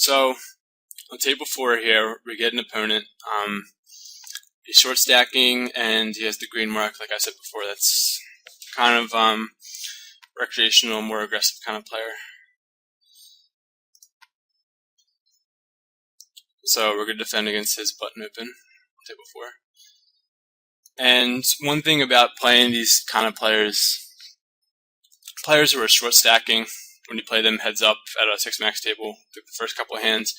So on table 4 here, we get an opponent. He's short stacking and he has the green mark, like I said before. That's kind of recreational, more aggressive kind of player. So we're going to defend against his button open on table 4. And one thing about playing these kind of players who are short stacking, when you play them heads up at a 6-max table, the first couple of hands,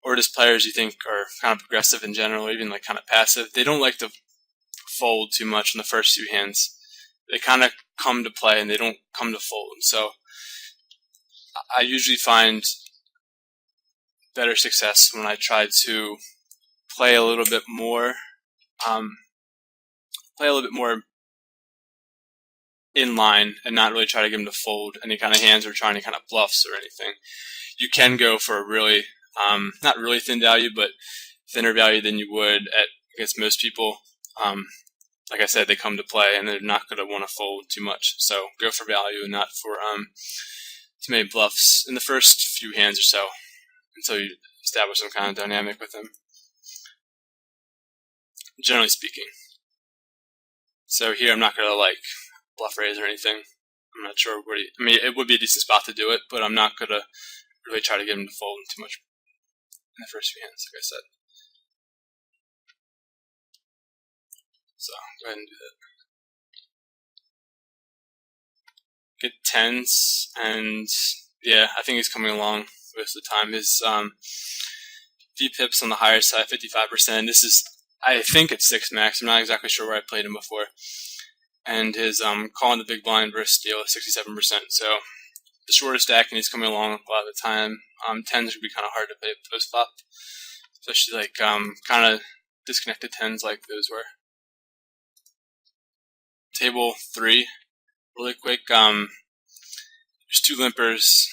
or just players you think are kind of aggressive in general, or even like kind of passive, they don't like to fold too much in the first few hands. They kind of come to play and they don't come to fold. So I usually find better success when I try to play a little bit more in line and not really try to get him to fold any kind of hands or try any kind of bluffs or anything. You can go for a really, not really thin value, but thinner value than you would against most people. Like I said, they come to play and they're not going to want to fold too much. So go for value and not for too many bluffs in the first few hands or so until you establish some kind of dynamic with them, generally speaking. So here I'm not going to like bluff raise or anything. I'm not sure what I mean, it would be a decent spot to do it, but I'm not going to really try to get him to fold too much in the first few hands, like I said. So go ahead and do that. Get 10s, and yeah, I think he's coming along most of the time. His V-pips on the higher side, 55%. This is, I think it's 6-max. I'm not exactly sure where I played him before. And his calling the big blind versus steal is 67%. So the shorter stack, and he's coming along a lot of the time. 10s would be kind of hard to play post flop, especially like kind of disconnected 10s like those were. Table 3, really quick. There's 2 limpers.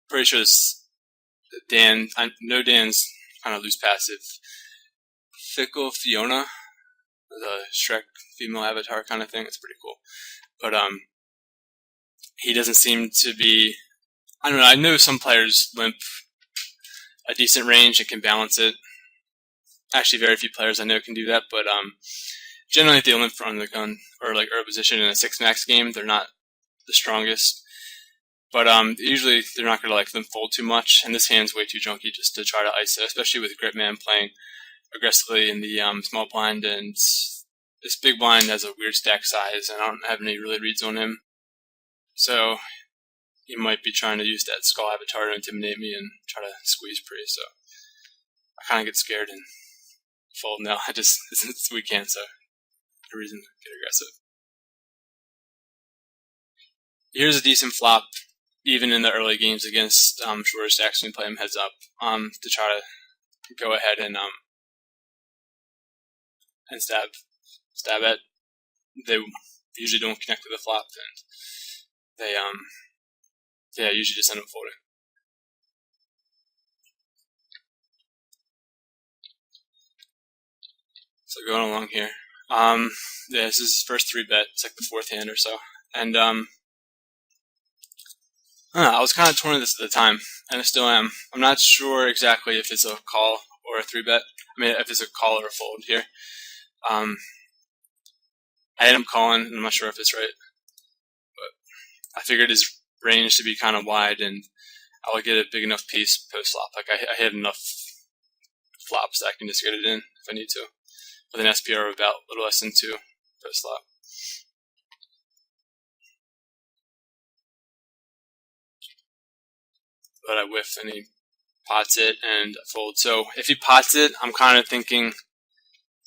Pretty sure this Dan. No Dan's kind of loose passive. Fickle Fiona, the Shrek female avatar kind of thing. It's pretty cool. But he doesn't seem to be. I don't know. I know some players limp a decent range and can balance it. Actually, very few players I know can do that. But generally, if they limp front of the gun or like early position in a 6-max game, they're not the strongest. But usually they're not going to like them fold too much, and this hand's way too junky just to try to ISO, especially with Gritman playing aggressively in the small blind, and this big blind has a weird stack size, and I don't have any really reads on him. So he might be trying to use that skull avatar to intimidate me and try to squeeze pre, so I kind of get scared and fold now. It's a weak hand, so no reason to get aggressive. Here's a decent flop, even in the early games against shorter stacks when you play them heads up, to try to go ahead and stab at. They usually don't connect to the flop, and they usually just end up folding. So going along here, yeah, this is his first 3-bet. It's like the 4th hand or so, and I was kind of torn on this at the time, and I still am. I'm not sure exactly if it's a call or a 3-bet. I mean, if it's a call or a fold here. I had him calling, and I'm not sure if it's right, but I figured his range to be kind of wide, and I would get a big enough piece post flop. Like I had enough flops that I can just get it in if I need to, with an SPR of about a little less than 2 post flop. But I whiff and he pots it and fold. So if he pots it, I'm kind of thinking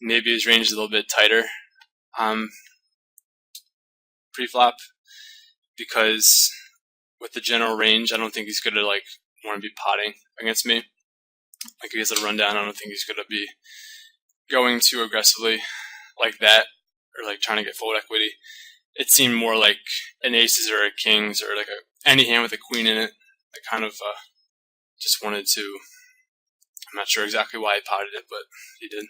maybe his range is a little bit tighter pre-flop, because with the general range, I don't think he's going to like want to be potting against me. Like he has a rundown, I don't think he's going to be going too aggressively like that, or like trying to get fold equity. It seemed more like an aces or a kings or like any hand with a queen in it. I kind of just wanted to, I'm not sure exactly why he potted it, but he did.